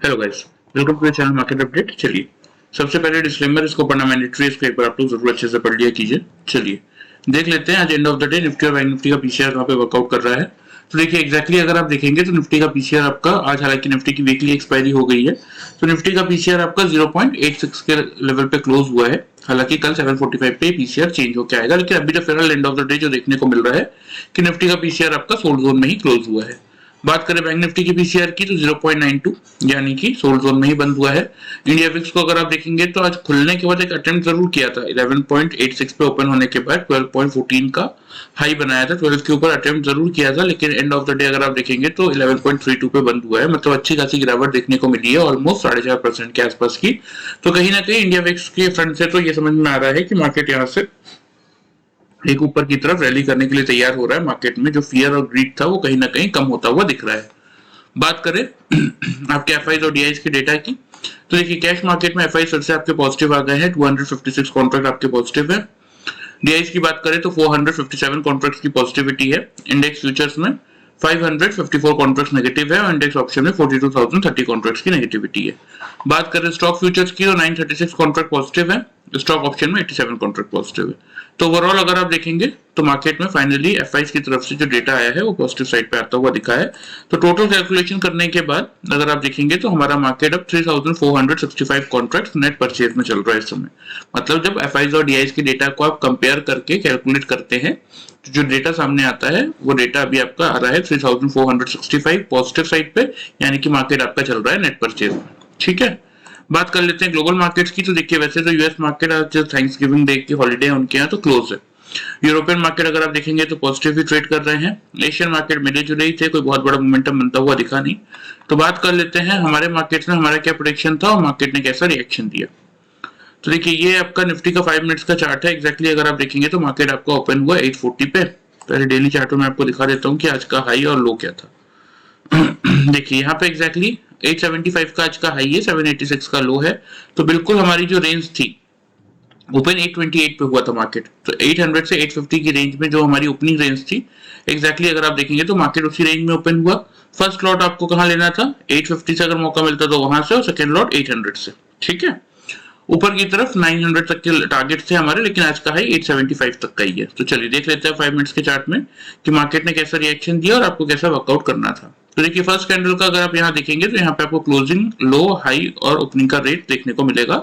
Hello guys, welcome to the channel market update. चलिए सबसे पहले डिस्क्लेमर, इसको पढ़ना मैंडेटरी है, इसको एक बार आप लोग जरूर अच्छे से पढ़ लिया कीजिए। चलिए देख लेते हैं आज end of the day Nifty और बैंक निफ्टी का पीसीआर कहाँ पे वर्कआउट कर रहा है। तो देखिए एग्जैक्टली अगर आप देखेंगे तो निफ्टी का पीसीआर आपका आज, हालांकि निफ्टी की वीकली एक्सपायरी हो गई है, तो निफ्टी का पीसीआर आपका 0.86 के लेवल पे क्लोज हुआ है। हालांकि कल 745 पे पीसीआर चेंज होकर आएगा, लेकिन अभी जो फिलहाल एंड ऑफ द डे जो देखने को मिल रहा है कि निफ्टी का पीसीआर आपका सोल्ड जोन में ही क्लोज हुआ है। बात करें बैंक निफ्टी की पीसीआर की तो 0.92 यानी कि सोल्ड जोन में ही बंद हुआ है। इंडिया विक्स को अगर आप देखेंगे तो आज खुलने के बाद एक अटेम्प्ट जरूर किया था, 11.86 पे ओपन होने के बाद 12.14 का हाई बनाया था, 12 के ऊपर अटेम्प्ट जरूर किया था, लेकिन एंड ऑफ द डे अगर आप देखेंगे तो 11.32 पे बंद हुआ है। मतलब अच्छी खासी गिरावट देखने को मिली है, ऑलमोस्ट 4.5% के आसपास की। तो कहीं ना कहीं इंडिया विक्स के फ्रंट से तो ये समझ में आ रहा है कि मार्केट यहाँ से एक ऊपर की तरफ रैली करने के लिए तैयार हो रहा है। मार्केट में जो फियर और ग्रीड था वो कहीं ना कहीं कम होता हुआ दिख रहा है। बात करें आपके एफआईज और डीआईज के डेटा की, तो देखिए कैश मार्केट में एफआई फिर से आपके पॉजिटिव आ गए हैं, 256 कॉन्ट्रैक्ट आपके पॉजिटिव है। डीआईज की बात करें तो 457 कॉन्ट्रैक्ट की पॉजिटिविटी है। इंडेक्स फ्यूचर्स में 554 कॉन्ट्रैक्ट नेगेटिव है और इंडेक्स ऑप्शन में 42,030 कॉन्ट्रैक्ट्स की नेगेटिविटी है। बात करें स्टॉक फ्यूचर्स की तो 936 कॉन्ट्रैक्ट पॉजिटिव है, स्टॉक ऑप्शन में 87 कॉन्ट्रैक्ट पॉजिटिव है। तो ओवरऑल अगर आप देखेंगे तो मार्केट में फाइनली एफआईज की तरफ से जो डेटा आया है वो पॉजिटिव साइड पे आता हुआ दिखा है। तो टोटल कैलकुलेशन करने के बाद अगर आप देखेंगे तो हमारा मार्केट अब 3465 कॉन्ट्रैक्ट नेट परचेज में चल रहा है इस समय। मतलब जब एफआईज और डीआईज के डेटा को आप कंपेयर करके कैलकुलेट करते हैं तो जो डेटा सामने आता है वो डेटा अभी आपका आ रहा है 3465 पॉजिटिव साइड पे, यानी कि मार्केट आपका चल रहा है नेट परचेज में। ठीक है, बात कर लेते हैं ग्लोबल मार्केट्स की। तो देखिए वैसे तो यूएस मार्केट आज थैंक्सगिविंग डे की हॉलीडे है उनके यहाँ, तो क्लोज है। यूरोपियन मार्केट अगर आप देखेंगे तो पॉजिटिव ही ट्रेड कर रहे हैं। एशियन मार्केट मिले जुले ही थे, कोई बहुत बड़ा मोमेंटम बनता हुआ दिखा नहीं। तो बात कर लेते हैं हमारे मार्केट में हमारा क्या प्रेडिक्शन था और मार्केट ने कैसा रिएक्शन दिया। तो देखिए ये आपका निफ्टी का 5 मिनट्स का चार्ट है। एग्जैक्टली अगर आप देखेंगे तो मार्केट आपका ओपन हुआ 840 पे। पहले डेली चार्ट में आपको दिखा देता हूँ कि आज का हाई और लो क्या था। देखिए यहाँ पे एग्जैक्टली 875 का आज का हाई है, 786 का लो है। तो बिल्कुल हमारी जो रेंज थी ओपन 828 पे हुआ था मार्केट, तो 800 से 850 की रेंज में जो हमारी ओपनिंग रेंज थी एग्जैक्टली अगर आप देखेंगे तो मार्केट उसी रेंज में ओपन हुआ। फर्स्ट लॉट आपको कहाँ लेना था, 850 से अगर मौका मिलता तो वहां से, और सेकंड लॉट 800 से। ठीक है, ऊपर की तरफ 900 तक के टारगेट थे हमारे, लेकिन आज का हाई 875 तक का ही है। तो चलिए देख लेते हैं 5 मिनट्स के चार्ट में कि मार्केट ने कैसा रिएक्शन दिया और आपको कैसा वर्कआउट करना था। तो देखिए फर्स्ट कैंडल का अगर आप यहाँ देखेंगे तो यहाँ पे आपको क्लोजिंग, लो, हाई और ओपनिंग का रेट देखने को मिलेगा।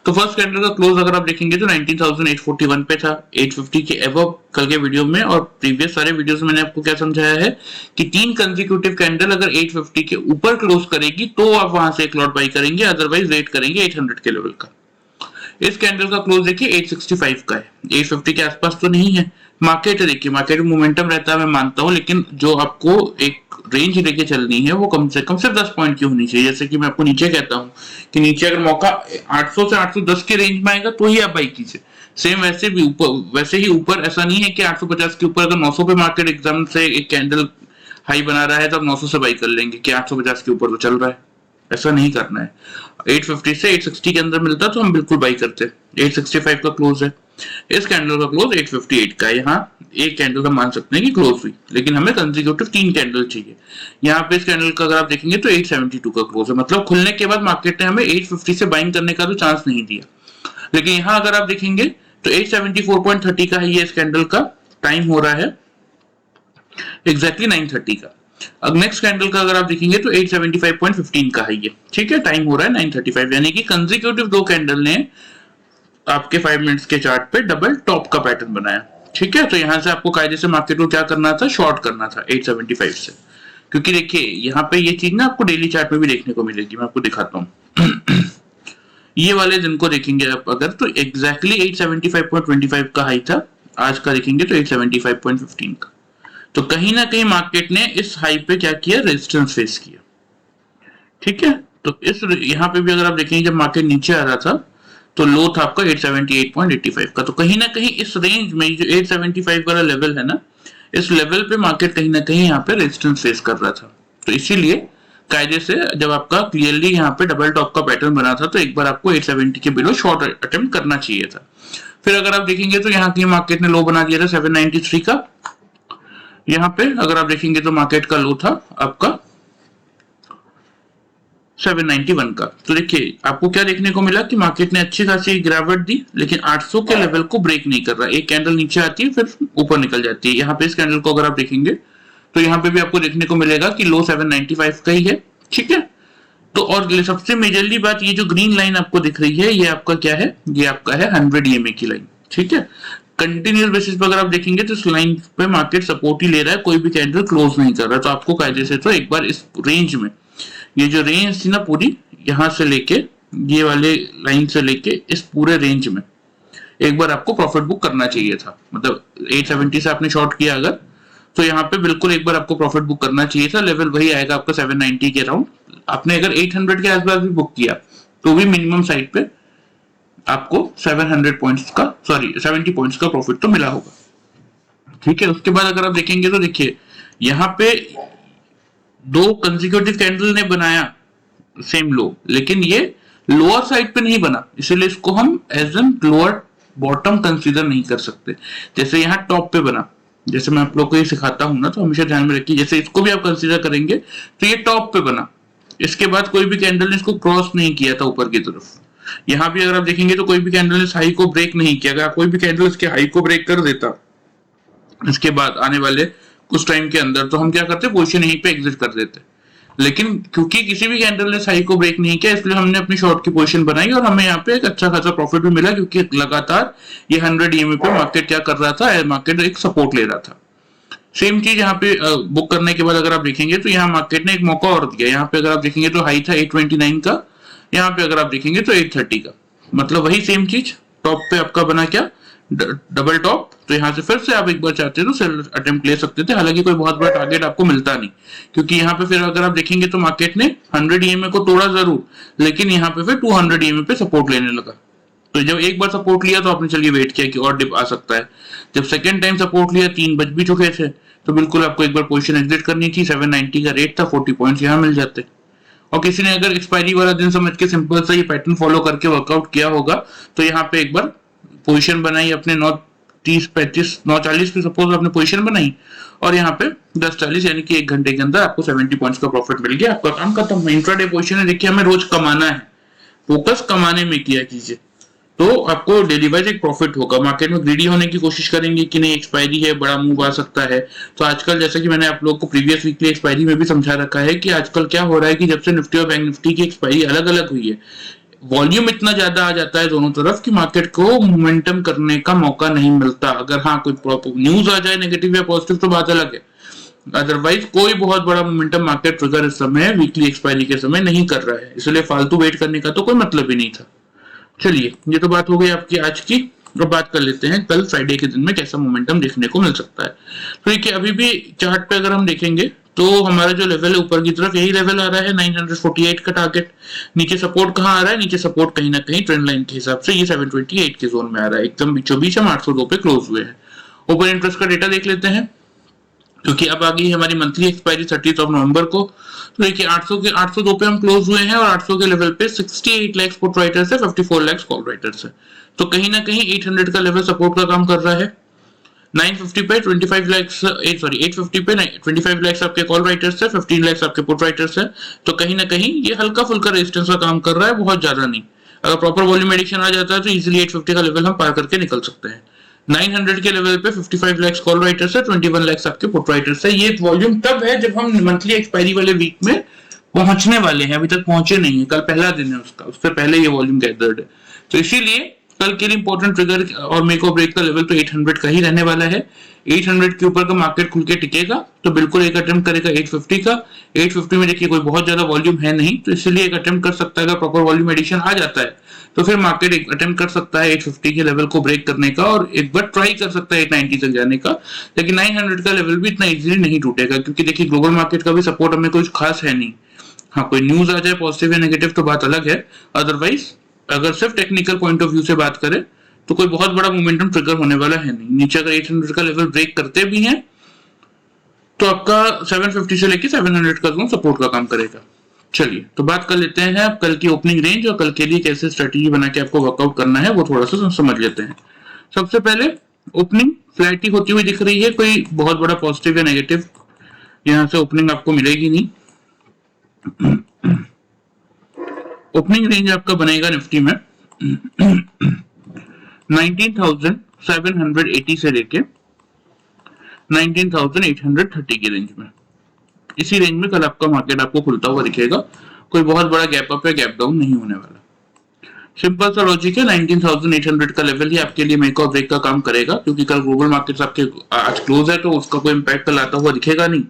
तो फर्स्ट कैंडल का क्लोज अगर आप देखेंगे तो 19,841 पे था, 850 के एबव कल के वीडियो में और प्रीवियस सारे वीडियोस में मैंने आपको क्या समझाया है कि 3 कंसेक्यूटिव कैंडल अगर 850 के ऊपर क्लोज करेगी तो आप वहां से एक लॉट बाई करेंगे, अदरवाइज वेट करेंगे 800 के लेवल का। इस कैंडल का क्लोज देखिए 865 का है, 850 के आसपास तो नहीं है। मार्केट देखिए, मार्केट में मोमेंटम रहता है मैं मानता हूं, लेकिन जो आपको एक रेंज लेके चलनी है वो कम से कम सिर्फ 10 पॉइंट की होनी चाहिए। जैसे कि मैं आपको नीचे कहता हूं कि नीचे अगर मौका 800 से 810 के रेंज में आएगा तो ही आप बाई कीजिए। सेम वैसे भी ऊपर, वैसे ही ऊपर ऐसा नहीं है कि 850 के ऊपर अगर 900 पे मार्केट एकदम से एक कैंडल हाई बना रहा है तो आप 900 से बाई कर लेंगे कि 850 के ऊपर तो चल रहा है। ऐसा नहीं करना है। 850 से 860 के अंदर मिलता तो हम बिल्कुल बाई करते। 865 का क्लोज है, इस कैंडल का क्लोज 858 का है। यहाँ एक कैंडल का मान सकते हैं कि क्लोज हुई, लेकिन हमें कंसेक्यूटिव 3 कैंडल चाहिए। यहाँ पे इस कैंडल का अगर आप देखेंगे तो 872 का क्लोज है, मतलब खुलने के बाद मार्केट ने हमें 850 से बाइंग करने का तो चांस नहीं दिया। लेकिन यहाँ अगर आप देखेंगे तो 874.30 का है ये इस कैंडल का, टाइम हो रहा है एग्जैक्टली 9:30 का। अब नेक्स्ट कैंडल का अगर आप देखेंगे तो 875.15 का है ये। ठीक है, टाइम हो रहा है 9:35, यानी कि कंसेक्यूटिव 2 कैंडल ने आपके 5 मिनट्स के चार्ट पे डबल टॉप का पैटर्न बनाया। ठीक है, तो यहां से आपको कायदे से मार्केट को क्या करना था, शॉर्ट करना था 875 से, क्योंकि देखिए यहाँ पे ये चीज ना आपको डेली चार्ट में भी देखने को मिलेगी। मैं आपको दिखाता हूँ ये वाले दिन को देखेंगे आप अगर तो एग्जैक्टली 875.25 का हाई था, आज का देखेंगे तो 875.15 का। तो कहीं ना कहीं मार्केट ने इस हाई पे क्या किया, रेजिस्टेंस फेस किया। ठीक है, तो इस यहाँ पे भी अगर आप देखेंगे जब मार्केट नीचे आ रहा था तो लो था आपका 878.85 का। तो कहीं ना कहीं इस रेंज में जो 875 वाला लेवल है ना, इस लेवल पे मार्केट कहीं ना कहीं यहाँ पे रेजिस्टेंस फेस कर रहा था। तो इसीलिए कायदे से जब आपका क्लियरली यहाँ पे डबल टॉप का पैटर्न बना था तो एक बार आपको 870 के बिलो शॉर्ट अटेम्प्ट करना चाहिए था। फिर अगर आप देखेंगे तो यहाँ की मार्केट ने लो बना दिया था 793 का। यहाँ पे अगर आप देखेंगे तो मार्केट का लो था आपका 791 का। तो देखिए आपको क्या देखने को मिला कि मार्केट ने अच्छी खासी गिरावट दी, लेकिन 800 के लेवल को ब्रेक नहीं कर रहा। एक कैंडल नीचे आती है फिर ऊपर निकल जाती है। यहाँ पे इस कैंडल को अगर आप देखेंगे तो यहाँ पे भी आपको देखने को मिलेगा कि लो 795 का ही है, ठीक है। तो और सबसे मेजरली बात, ये जो ग्रीन लाइन आपको दिख रही है ये आपका क्या है, ये आपका है 100 EMA की लाइन, ठीक है। कंटिन्यूस बेसिस पर अगर आप देखेंगे तो इस लाइन पे मार्केट सपोर्ट ही ले रहा है, कोई भी कैंडल क्लोज नहीं कर रहा। तो आपको कायदे से तो एक बार इस रेंज में, ये जो रेंज थी ना पूरी, यहां से लेके ये वाले लाइन से लेके इस पूरे रेंज में एक बार आपको प्रॉफिट बुक करना चाहिए था। मतलब 870 से आपने शॉर्ट किया अगर, तो यहाँ पे बिल्कुल एक बार आपको प्रॉफिट बुक करना चाहिए था। लेवल वही आएगा आपका 790 के अराउंड। आपने अगर 800 के आसपास भी बुक किया तो भी मिनिमम साइड पे आपको 700 पॉइंट्स का, सॉरी 70 पॉइंट्स का प्रॉफिट तो मिला होगा, ठीक है। उसके बाद अगर आप देखेंगे तो देखिए यहाँ पे दो कंसेक्यूटिव कैंडल ने बनाया सेम लो, लेकिन ये लोअर साइड पे नहीं बना, इसलिए इसको हम as an lower bottom consider नहीं कर सकते। जैसे यहाँ टॉप पे बना, जैसे मैं आप लोग को ये सिखाता हूं ना, तो हमेशा ध्यान में रखिए, जैसे इसको भी आप कंसीडर करेंगे तो ये टॉप पे बना, इसके बाद कोई भी कैंडल ने इसको क्रॉस नहीं किया था ऊपर की तरफ। यहाँ भी अगर आप देखेंगे तो कोई भी कैंडल ने हाई को ब्रेक नहीं किया। अगर कोई भी कैंडल इसके हाई को ब्रेक कर देता इसके बाद आने वाले कुछ टाइम के अंदर, तो हम क्या करते, पोजीशन यहीं पे एग्जिट कर देते। लेकिन क्योंकि किसी भी कैंडल ने हाई को ब्रेक नहीं किया, इसलिए हमने अपनी शॉर्ट की पोजीशन बनाई और हमें यहाँ पे एक अच्छा खासा प्रॉफिट भी मिला, क्योंकि लगातार ये 100 EMA पे मार्केट क्या कर रहा था, मार्केट एक सपोर्ट ले रहा था। सेम चीज यहाँ पे बुक करने के बाद अगर आप देखेंगे तो यहाँ मार्केट ने एक मौका और दिया। यहाँ पे अगर आप देखेंगे तो हाई था 829 का, यहाँ पे अगर आप देखेंगे तो 830 का। मतलब वही सेम चीज, टॉप पे आपका बना क्या, डबल टॉप। तो यहाँ से फिर से आप एक बार चाहते तो सेल अटेम्प्ट ले सकते थे, हालांकि कोई बहुत बड़ा टारगेट आपको मिलता नहीं, क्योंकि यहाँ पे फिर अगर आप देखेंगे तो मार्केट ने 100 EMA को तोड़ा जरूर, लेकिन यहाँ पे फिर 200 EMA पे सपोर्ट लेने लगा। तो जब एक बार सपोर्ट लिया तो आपने चलिए वेट किया कि और डिप आ सकता है। जब सेकंड टाइम सपोर्ट लिया, 3 बज भी चुके थे, तो बिल्कुल आपको एक बार पोजीशन एग्जिट करनी थी। 790 का रेट था, 40 पॉइंट्स यहाँ मिल जाते। और किसी ने अगर एक्सपायरी वाला दिन समझ के सिंपल सा ये पैटर्न फॉलो करके वर्कआउट किया होगा, तो यहाँ पे एक बार पोजीशन बनाई अपने 9:30 35 9:40 पे सपोज आपने पोजीशन बनाई, और यहाँ पे 10:40 यानी कि 1 घंटे के अंदर आपको 70 पॉइंट्स का प्रॉफिट मिल गया, आपका काम खत्म। इंट्राडे पोजीशन है, देखिए हमें रोज कमाना है, फोकस कमाने में किया कीजिए, तो आपको डेली वाइज एक प्रॉफिट होगा। मार्केट में ग्रीडी होने की कोशिश करेंगे कि नहीं एक्सपायरी है, बड़ा मूव आ सकता है। तो आजकल जैसा कि मैंने आप लोगों को प्रीवियस वीकली एक्सपायरी में भी समझा रखा है कि आजकल क्या हो रहा है कि जब से निफ्टी और बैंक निफ्टी की एक्सपायरी अलग अलग हुई है, वॉल्यूम इतना ज्यादा आ जाता है दोनों तरफ कि मार्केट को मोमेंटम करने का मौका नहीं मिलता। अगर हाँ कोई न्यूज आ जाए नेगेटिव या पॉजिटिव तो बात अलग है, अदरवाइज कोई बहुत बड़ा मोमेंटम मार्केट ट्रिगर इस समय वीकली एक्सपायरी के समय नहीं कर रहा है, इसलिए फालतू वेट करने का तो कोई मतलब ही नहीं था। चलिए ये तो बात हो गई आपकी आज की। अब बात कर लेते हैं कल फ्राइडे के दिन में कैसा मोमेंटम देखने को मिल सकता है। तो देखिए अभी भी चार्ट पे अगर हम देखेंगे तो हमारा जो लेवल है ऊपर की तरफ यही लेवल आ रहा है 948 का टारगेट। नीचे सपोर्ट कहाँ आ रहा है, नीचे सपोर्ट कहीं ना कहीं ट्रेंड लाइन के हिसाब से ये 728 के जोन में आ रहा है, एकदम बीचों बीच हम 802 पे क्लोज हुए हैं। ओपन इंटरेस्ट का डेटा देख लेते हैं, क्योंकि अब आ गई हमारी मंथली एक्सपायरी 30 नवंबर को। तो देखिए 802 पे हम क्लोज हुए हैं और 800 के लेवल पे 68 लाख पुट राइटर्स है, 54 लाख कॉल राइटर्स है। तो कहीं ना कहीं 800 का लेवल सपोर्ट का काम कर रहा है। 950 पे 25 लाख, सॉरी 850 पे 25 लाख आपके कॉल राइटर्स है, 15 लाख आपके पुट राइटर्स है। तो कहीं ना कहीं ये हल्का फुल्का रेजिस्टेंस का काम कर रहा है, बहुत ज्यादा नहीं। अगर प्रॉपर वॉल्यूम एडिक्शन आ जाता है तो इजिली 850 का लेवल हम पार करके निकल सकते हैं। 900 के लेवल पे 55 लाख कॉल राइटर्स है, 21 लाख आपके पुट राइटर्स है। ये वॉल्यूम तब है जब हम मंथली एक्सपायरी वाले वीक में पहुंचने वाले हैं, अभी तक पहुंचे नहीं है, कल पहला दिन है उसका, उससे पहले ये वॉल्यूम गैदर्ड है। तो इसीलिए कल के लिए इंपॉर्टेंट ट्रिगर और मेक और ब्रेक का लेवल तो 800 का ही रहने वाला है। 800 के ऊपर का मार्केट खुल के टिकेगा तो बिल्कुल एक अटेम्प्ट करेगा 850 का। 850 में देखिए कोई बहुत ज्यादा वॉल्यूम है नहीं, तो इसलिए एक अटेम्प्ट कर सकता है। अगर प्रॉपर वॉल्यूम एडिशन आ जाता है तो फिर मार्केट एक अटेम्प्ट कर सकता है 850 के लेवल को ब्रेक करने का, और एक बार ट्राई कर सकता है 890 तक जाने का। लेकिन 900 का लेवल भी इतना इजीली नहीं टूटेगा, क्योंकि देखिए ग्लोबल मार्केट का भी सपोर्ट हमें कुछ खास है नहीं। हाँ कोई न्यूज आ जाए पॉजिटिव या नेगेटिव तो बात अलग है, अदरवाइज अगर सिर्फ टेक्निकल पॉइंट ऑफ व्यू से बात करें तो कोई बहुत बड़ा मोमेंटम ट्रिगर होने वाला है नहीं। नीचे अगर 800 का लेवल ब्रेक करते भी हैं तो आपका 750 से लेके 700 का जोन सपोर्ट का काम करेगा। चलिए तो बात कर लेते हैं अब कल की ओपनिंग रेंज और कल के लिए कैसे स्ट्रेटेजी बना के आपको वर्कआउट करना है, वो थोड़ा सा समझ लेते हैं। सबसे पहले ओपनिंग फ्लैट ही होती हुई दिख रही है, कोई बहुत बड़ा पॉजिटिव या नेगेटिव यहाँ से ओपनिंग आपको मिलेगी नहीं। ओपनिंग रेंज आपका बनेगा निफ्टी में 19,780 से लेके 19,830 की रेंज में। इसी रेंज में कल आपका मार्केट आपको खुलता हुआ दिखेगा। कोई बहुत बड़ा गैप अप या गैप डाउन नहीं होने वाला। सिंपल सा लॉजिक है, 19,800 का लेवल ही आपके लिए मेक और ब्रेक का काम करेगा, क्योंकि कल ग्लोबल मार्केट्स आपके आज क्लोज है तो उसका कोई इम्पैक्ट कल आता हुआ दिखेगा नहीं।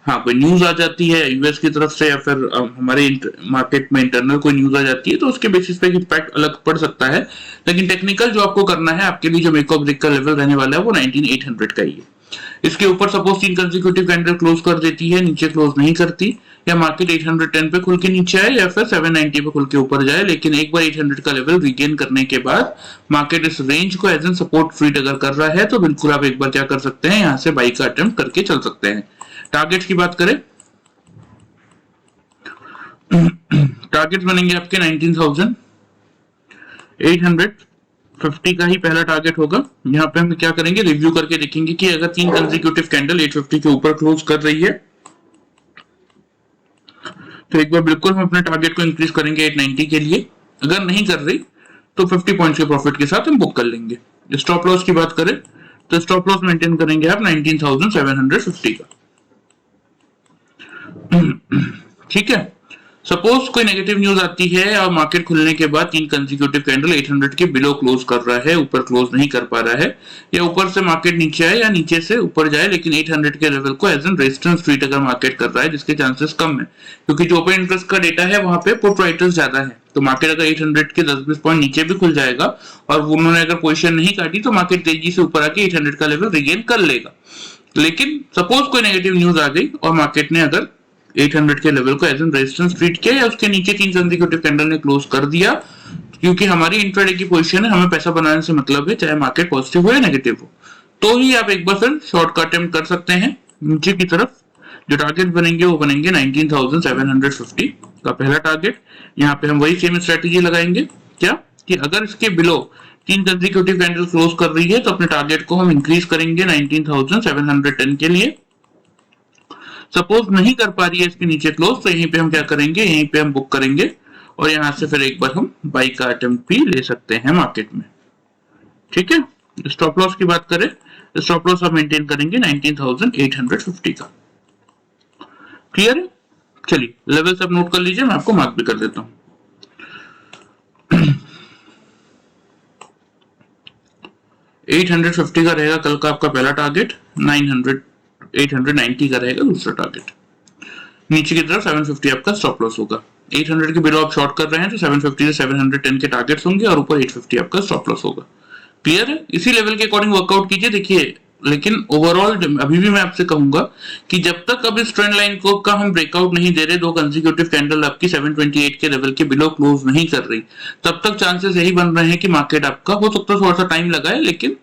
हाँ, कोई न्यूज आ जाती है यूएस की तरफ से या फिर हमारे मार्केट में इंटरनल कोई न्यूज आ जाती है तो उसके बेसिस पे इम्पैक्ट अलग पड़ सकता है, लेकिन टेक्निकल जो आपको करना है, आपके लिए जो मेक और ब्रेक का लेवल रहने वाला है वो 19,800 का ही है। इसके ऊपर सपोज 3 कंसेक्यूटिव कैंडल क्लोज कर देती है, नीचे क्लोज नहीं करती, या मार्केट 810 पे खुल के नीचे आए या फिर 790 पे खुल के ऊपर जाए, लेकिन एक बार 800 का लेवल रिगेन करने के बाद मार्केट इस रेंज को एज एन सपोर्ट ट्रीट अगर कर रहा है तो बिल्कुल आप एक बार क्या कर सकते हैं, यहां से बाई का अटेम्प्ट करके चल सकते हैं। टारगेट्स की बात करें, टारगेट्स बनेंगे आपके 19,850 का ही पहला टारगेट होगा। यहाँ पे हम क्या करेंगे, रिव्यू करके देखेंगे कि अगर 3 कंसेक्यूटिव कैंडल 850 के ऊपर क्लोज कर रही है तो एक बार बिल्कुल हम अपने टारगेट को इंक्रीज करेंगे 890 के लिए। अगर नहीं कर रही तो 50 पॉइंट्स के प्रॉफिट के साथ हम बुक कर लेंगे। स्टॉप लॉस की बात करें तो स्टॉप लॉस मेंटेन करेंगे आप 19,750 का। ठीक है, सपोज कोई नेगेटिव न्यूज आती है और मार्केट खुलने के बाद 3 कंसेक्यूटिव कैंडल 800 के बिलो क्लोज कर रहा है, ऊपर क्लोज नहीं कर पा रहा है, या ऊपर से मार्केट नीचे आए या नीचे से ऊपर जाए, लेकिन 800 के लेवल को एज एन रेजिस्टेंस ट्रीट अगर मार्केट कर रहा है, जिसके चांसेस कम है क्योंकि जो ओपन इंटरेस्ट का डेटा है वहां पे पुट राइटर्स ज्यादा है, तो मार्केट अगर 800 के 10-20 पॉइंट नीचे भी खुल जाएगा और उन्होंने अगर पोजिशन नहीं काटी तो मार्केट तेजी से ऊपर आके 800 का लेवल रिगेन कर लेगा। लेकिन सपोज कोई नेगेटिव न्यूज आ गई और मार्केट ने अगर 800 के लेवल को एज एन रेजिस्टेंस ट्रीट किया या उसके नीचे 3 कंसेक्यूटिव कैंडल ने क्लोज कर दिया, क्योंकि हमारी इंट्राडे की पोजीशन है, हमें पैसा बनाने से मतलब है, चाहे मार्केट पॉजिटिव हो या नेगेटिव हो, तो ही आप एक बार फिर शॉर्ट का अटेम्प्ट कर सकते हैं नीचे की तरफ। जो टारगेट बनेंगे वो बनेंगे 19,750 का पहला टारगेट। यहाँ पे हम वही सेम स्ट्रेटेजी लगाएंगे, क्या कि अगर इसके बिलो 3 कंसेक्यूटिव कैंडल क्लोज कर रही है तो अपने टारगेट को हम इंक्रीज करेंगे 19,710 के लिए। सपोज नहीं कर पा रही है इसके नीचे क्लोज तो यहीं पे हम क्या करेंगे, यहीं पे हम बुक करेंगे और यहां से फिर एक बार हम बाई का अटेम्प्ट भी ले सकते हैं मार्केट में। ठीक है, स्टॉप लॉस की बात करें, स्टॉप लॉस हम मेंटेन करेंगे 19,850 का। क्लियर है? चलिए लेवल्स आप नोट कर लीजिए, मैं आपको मार्क भी कर देता हूं। 850 का रहेगा कल का आपका पहला टारगेट, 890 का रहेगा दूसरा टारगेट। नीचे की तरफ 750 आपका स्टॉप लॉस होगा। 800 के बिलो आप शॉर्ट कर रहे हैं तो 750 से 710 के टारगेट्स होंगे और ऊपर 850 आपका स्टॉप लॉस होगा। क्लियर है? इसी लेवल के अकॉर्डिंग वर्कआउट कीजिए। देखिए, लेकिन ओवरऑल अभी भी मैं आपसे कहूंगा कि जब तक अब इस ट्रेंड लाइन को का हम ब्रेकआउट नहीं दे रहे, 2 कंसेक्यूटिव कैंडल आपकी 728 के लेवल के बिलो क्लोज नहीं कर रही, तब तक चांसेस यही बन रहे हैं कि मार्केट आपका हो सकता है थोड़ा सा टाइम लगाए, लेकिन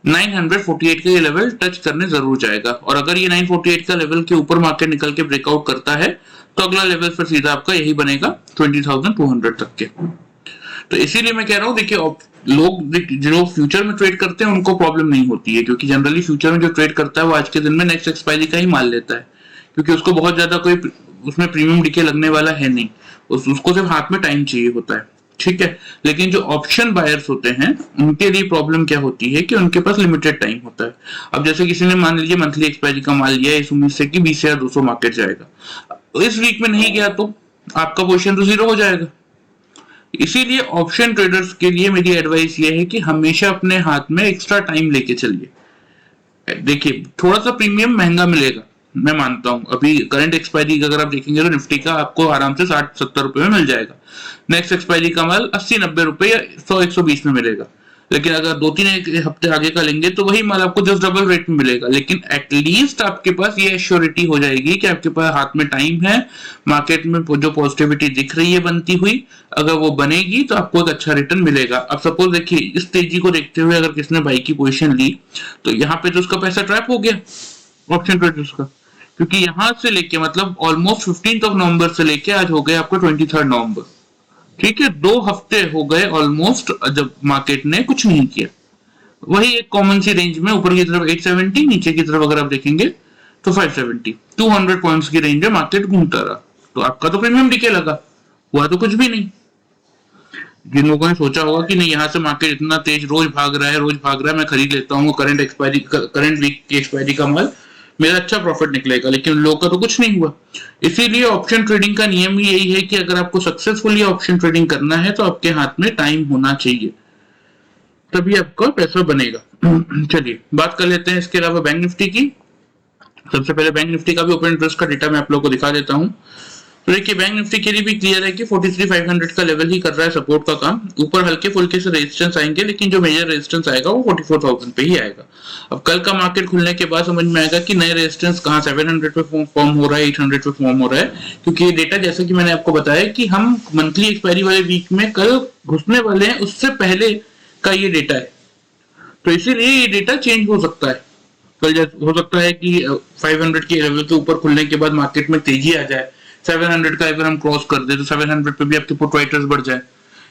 948 का ये लेवल टच करने जरूर जाएगा। और अगर ये 948 का लेवल के ऊपर मार्केट निकल के ब्रेकआउट करता है तो अगला लेवल फिर सीधा आपका यही बनेगा 20,200 तक के। तो इसीलिए मैं कह रहा हूं, देखिए लोग जो फ्यूचर में ट्रेड करते हैं उनको प्रॉब्लम नहीं होती है, क्योंकि जनरली फ्यूचर में जो ट्रेड करता है वो आज के दिन में नेक्स्ट एक्सपायरी का ही माल लेता है, क्योंकि उसको बहुत ज्यादा कोई उसमें प्रीमियम डिके लगने वाला है नहीं, उसको सिर्फ हाथ में टाइम चाहिए होता है। ठीक है, लेकिन जो ऑप्शन बायर्स होते हैं उनके लिए प्रॉब्लम क्या होती है कि उनके पास लिमिटेड टाइम होता है। अब जैसे किसी ने मान लीजिए मंथली एक्सपायरी का माल लिया इस उम्मीद से कि 20,200 मार्केट जाएगा, इस वीक में नहीं गया तो आपका पोजीशन तो जीरो हो जाएगा। इसीलिए ऑप्शन ट्रेडर्स के लिए मेरी एडवाइस ये है कि हमेशा अपने हाथ में एक्स्ट्रा टाइम लेके चलिए। देखिए, थोड़ा सा प्रीमियम महंगा मिलेगा, मैं मानता हूं। अभी करंट एक्सपायरी अगर आप देखेंगे तो निफ्टी का आपको आराम से 60-70 रुपए में मिल जाएगा। नेक्स्ट एक्सपायरी का माल 80-90 रुपए या 100-120 में मिलेगा। लेकिन अगर 2-3 हफ्ते आगे का लेंगे तो वही माल आपको जस्ट डबल रेट में मिलेगा। लेकिन एटलीस्ट आपके पास ये एश्योरिटी हो जाएगी कि आपके पास हाथ में टाइम है, मार्केट में जो पॉजिटिविटी दिख रही है बनती हुई, अगर वो बनेगी तो आपको एक अच्छा रिटर्न मिलेगा। अब सपोज देखिए, इस तेजी को देखते हुए अगर किसने बाई की पोजीशन ली तो यहाँ पे तो उसका पैसा ट्रैप हो गया ऑप्शन ट्रेडर्स का, क्योंकि यहां से लेके मतलब ऑलमोस्ट 15 नवंबर से लेके आज हो गए आपको 23 नवंबर। ठीक है, 2 हफ्ते हो गए ऑलमोस्ट जब मार्केट ने कुछ नहीं किया। वही एक कॉमन सी रेंज में ऊपर की तरफ 870, नीचे की तरफ अगर आप देखेंगे तो 570, 200 पॉइंट्स की रेंज में मार्केट घूमता रहा, तो आपका तो प्रीमियम डिके लगा। हुआ तो कुछ भी नहीं। जिन लोगों ने सोचा होगा कि नहीं यहाँ से मार्केट इतना तेज रोज भाग रहा है, मैं खरीद लेता हूँ करंट वीक की एक्सपायरी का माल, मेरा अच्छा प्रॉफिट निकलेगा, लेकिन लोगों का तो कुछ नहीं हुआ। इसीलिए ऑप्शन ट्रेडिंग का नियम ही यही है कि अगर आपको सक्सेसफुली ऑप्शन ट्रेडिंग करना है तो आपके हाथ में टाइम होना चाहिए, तभी आपका पैसा बनेगा। चलिए बात कर लेते हैं इसके अलावा बैंक निफ्टी की। सबसे पहले बैंक निफ्टी का भी ओपन इंटरेस्ट का डेटा मैं आप लोगों को दिखा देता हूँ। तो देखिए बैंक निफ्टी के लिए भी क्लियर है कि 43,500 का लेवल ही कर रहा है सपोर्ट का काम। ऊपर हल्के फुल्के से रेजिस्टेंस आएंगे, लेकिन जो मेजर रेजिस्टेंस आएगा वो 44,000 पे ही आएगा। अब कल का मार्केट खुलने के बाद समझ में आएगा कि नए रेजिस्टेंस कहाँ 700 पे फॉर्म हो रहा है, 800 पे फॉर्म हो रहा है, क्योंकि ये डेटा जैसे कि मैंने आपको बताया कि हम मंथली एक्सपायरी वाले वीक में कल घुसने वाले हैं, उससे पहले का ये डेटा है, तो इसीलिए ये डेटा चेंज हो सकता है। कल हो सकता है कि 500 के लेवल के ऊपर खुलने के बाद मार्केट में तेजी आ जाए, 700 का अगर हम क्रॉस कर दे तो 700 पे भी आपके पुट राइटर्स बढ़ जाए,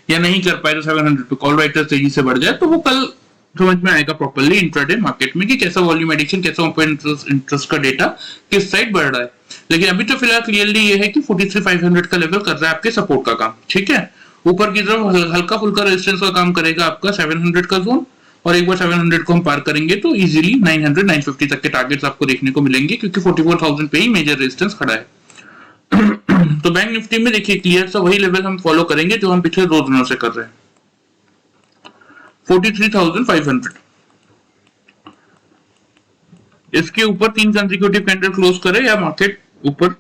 या नहीं कर पाए तो 700 पे कॉल राइटर्स तेजी से बढ़ जाए, तो वो कल समझ में आएगा प्रॉपर्ली इंट्राडे मार्केट में कि कैसा वॉल्यूम एडिशन, कैसा ओपन इंटरेस्ट का डेटा किस साइड बढ़ रहा है। लेकिन अभी तो फिलहाल क्लियरली ये है कि 43,500 का लेवल कर रहा है आपके सपोर्ट का काम, ठीक है। ऊपर की तरफ हल्का फुल्का रेजिस्टेंस का काम करेगा आपका 700 का जोन, और एक बार 700 को हम पार करेंगे तो इजीली 900 950 तक के टारगेट्स आपको देखने को मिलेंगे, क्योंकि 44,000 पे ही मेजर रेजिस्टेंस खड़ा है। तो बैंक निफ्टी में देखिए क्लियर सा वही लेवल हम फॉलो करेंगे जो हम पिछले 2 दिनों से कर रहे हैं, 43,500। इसके ऊपर 3 कंसेक्यूटिव कैंडल क्लोज करे या मार्केट ऊपर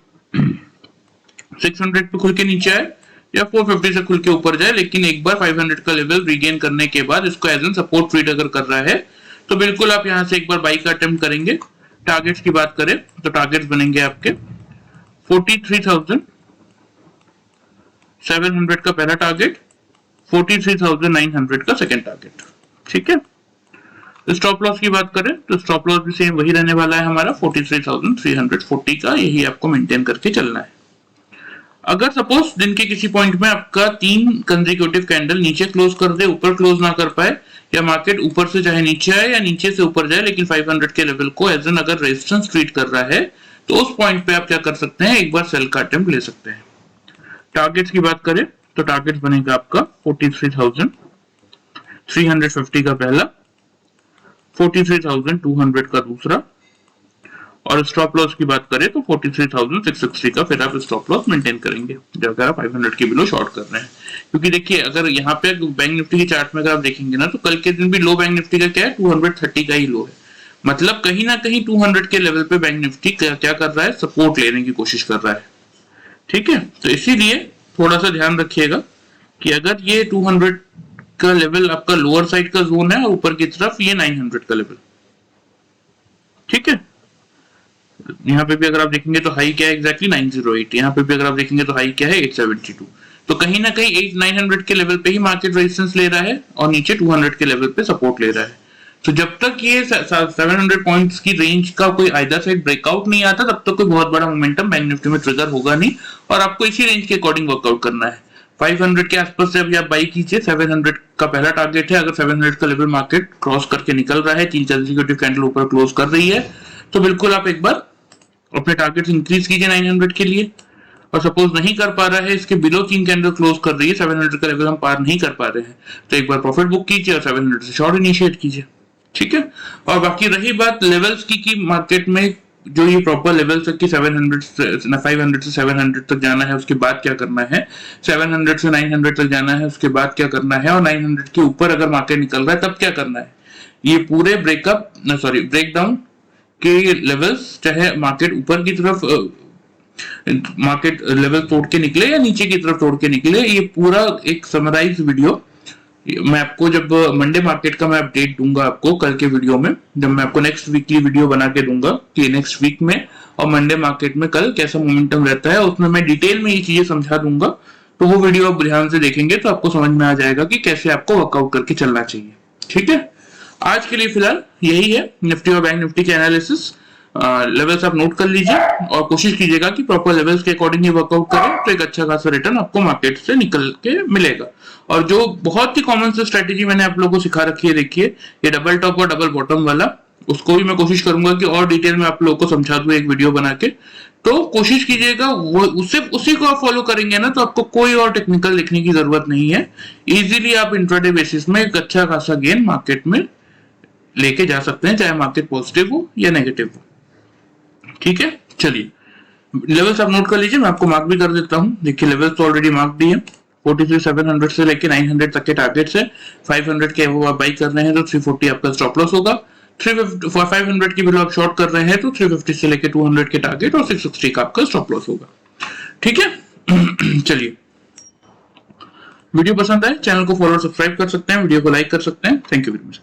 600 पे खुल के नीचे आए या 450 से खुल के ऊपर जाए, लेकिन एक बार 500 का लेवल रीगेन करने के बाद इसको एज एन सपोर्ट ट्रीट अगर कर रहा है तो बिल्कुल आप यहां से एक बार बाई का अटेम्प्ट करेंगे। टारगेट्स की बात करें तो टारगेट्स बनेंगे आपके 43,700 का पहला टारगेट, 43,900 का सेकेंड टारगेट, ठीक है। स्टॉप लॉस की बात करें तो स्टॉप लॉस भी सेम वही रहने वाला है हमारा 43,340 का, यही आपको मेंटेन करके चलना है। अगर सपोज दिन के किसी पॉइंट में आपका 3 कंसेक्यूटिव कैंडल नीचे क्लोज कर दे, ऊपर क्लोज ना कर पाए, या मार्केट ऊपर से चाहे नीचे आए या नीचे से ऊपर जाए, लेकिन 500 के लेवल को एज एन अगर रेजिस्टेंस ट्रीट कर रहा है, तो उस पॉइंट पे आप क्या कर सकते हैं, एक बार सेल का अटेम्प्ट ले सकते हैं। टारगेट्स की बात करें तो टारगेट बनेगा आपका 43,350 का पहला, 43,200 का दूसरा, और स्टॉप लॉस की बात करें तो 43,660 का फिर आप स्टॉप लॉस मेंटेन करेंगे जब अगर आप 500 के बिलो शॉर्ट कर रहे हैं। क्योंकि देखिए अगर यहाँ पे बैंक निफ्टी की चार्ट में अगर आप देखेंगे ना, तो कल के दिन भी लो बैंक निफ्टी का क्या है, 230 का ही लो है। मतलब कहीं ना कहीं 200 के लेवल पे बैंक निफ्टी क्या कर रहा है, सपोर्ट लेने की कोशिश कर रहा है, ठीक है। तो इसीलिए थोड़ा सा ध्यान रखिएगा कि अगर ये 200 का लेवल आपका लोअर साइड का जोन है और ऊपर की तरफ ये 900 का लेवल, ठीक है। यहाँ पे भी अगर आप देखेंगे तो हाई क्या है एग्जैक्टली 908, यहाँ पे भी अगर आप देखेंगे तो हाई क्या है 872। तो कहीं ना कहीं 900 के लेवल पे ही मार्केट रेजिस्टेंस ले रहा है और नीचे 200 के लेवल पे सपोर्ट ले रहा है। तो जब तक ये 700 पॉइंट्स की रेंज का कोई आइदर साइड ब्रेकआउट नहीं आता, तब तक कोई बहुत बड़ा मोमेंटम बैंक निफ्टी में ट्रिगर होगा नहीं, और आपको इसी रेंज के अकॉर्डिंग वर्कआउट करना है। 500 के आसपास से अभी आप बाई कीजिए, 700 का पहला टारगेट है। अगर 700 का लेवल मार्केट क्रॉस करके निकल रहा है, 3 कंसेक्यूटिव कैंडल ऊपर क्लोज कर रही है, तो बिल्कुल आप एक बार अपने टारगेट इंक्रीज कीजिए 900 के लिए। और सपोज नहीं कर पा रहा है, इसके बिलो 3 कैंडल क्लोज कर रही है, 700 का लेवल हम पार नहीं कर पा रहे हैं, तो एक बार प्रॉफिट बुक कीजिए और 700 से शॉर्ट इनिशिएट कीजिए, ठीक है। और बाकी रही बात लेवल्स की कि मार्केट में जो ये प्रॉपर लेवल्स है कि 500 से 700 तक जाना है, उसके बाद क्या करना है, 700 से 900 तक जाना है, उसके बाद क्या करना है, और 900 के ऊपर अगर मार्केट निकल रहा है तब क्या करना है, ये पूरे ब्रेकडाउन के लेवल्स, चाहे मार्केट ऊपर की तरफ मार्केट लेवल तोड़ के निकले या नीचे की तरफ तोड़ के निकले, ये पूरा एक समराइज वीडियो मैं आपको जब मंडे मार्केट का मैं अपडेट दूंगा आपको कल के वीडियो में, जब मैं आपको नेक्स्ट वीकली वीडियो बना के दूंगा कि नेक्स्ट वीक में और मंडे मार्केट में कल कैसा मोमेंटम रहता है, उसमें मैं डिटेल में ये चीजें समझा दूंगा। तो वो वीडियो आप ध्यान से देखेंगे तो आपको समझ में आ जाएगा कि कैसे आपको वर्कआउट करके चलना चाहिए, ठीक है। आज के लिए फिलहाल यही है निफ्टी और बैंक निफ्टी के एनालिसिस। लेवल्स आप नोट कर लीजिए और कोशिश कीजिएगा कि प्रॉपर लेवल्स के अकॉर्डिंग ही वर्कआउट करें, तो एक अच्छा खासा रिटर्न आपको मार्केट से निकल के मिलेगा। और जो बहुत ही कॉमन सी स्ट्रेटेजी मैंने आप लोगों को सिखा रखी है, देखिए ये डबल टॉप और डबल बॉटम वाला, उसको भी मैं कोशिश करूंगा कि और डिटेल में आप लोगों को समझा दूं एक वीडियो बना के, तो कोशिश कीजिएगा वो उसी को आप फॉलो करेंगे ना, तो आपको कोई और टेक्निकल लिखने की जरूरत नहीं है। इजीली आप इंट्राडे बेसिस में एक अच्छा खासा गेन मार्केट में लेके जा सकते हैं, चाहे मार्केट पॉजिटिव हो या नेगेटिव हो। ठीक है, चलिए लेवल्स आप नोट कर लीजिए, मैं आपको मार्क भी कर देता हूं। देखिए लेवल्स तो ऑलरेडी मार्क दिए, 43,700 से लेके 900 तक के टारगेट्स है। 500 के वो आप बाई कर रहे हैं तो 340 आपका स्टॉप लॉस होगा। 500 की वैल्यू आप शॉर्ट कर रहे हैं तो 350 से लेके 200 के टारगेट और 660 का आपका स्टॉप लॉस होगा। ठीक है चलिए, वीडियो पसंद आए चैनल को फॉलो सब्सक्राइब कर सकते हैं, वीडियो को लाइक कर सकते हैं। Thank you very much.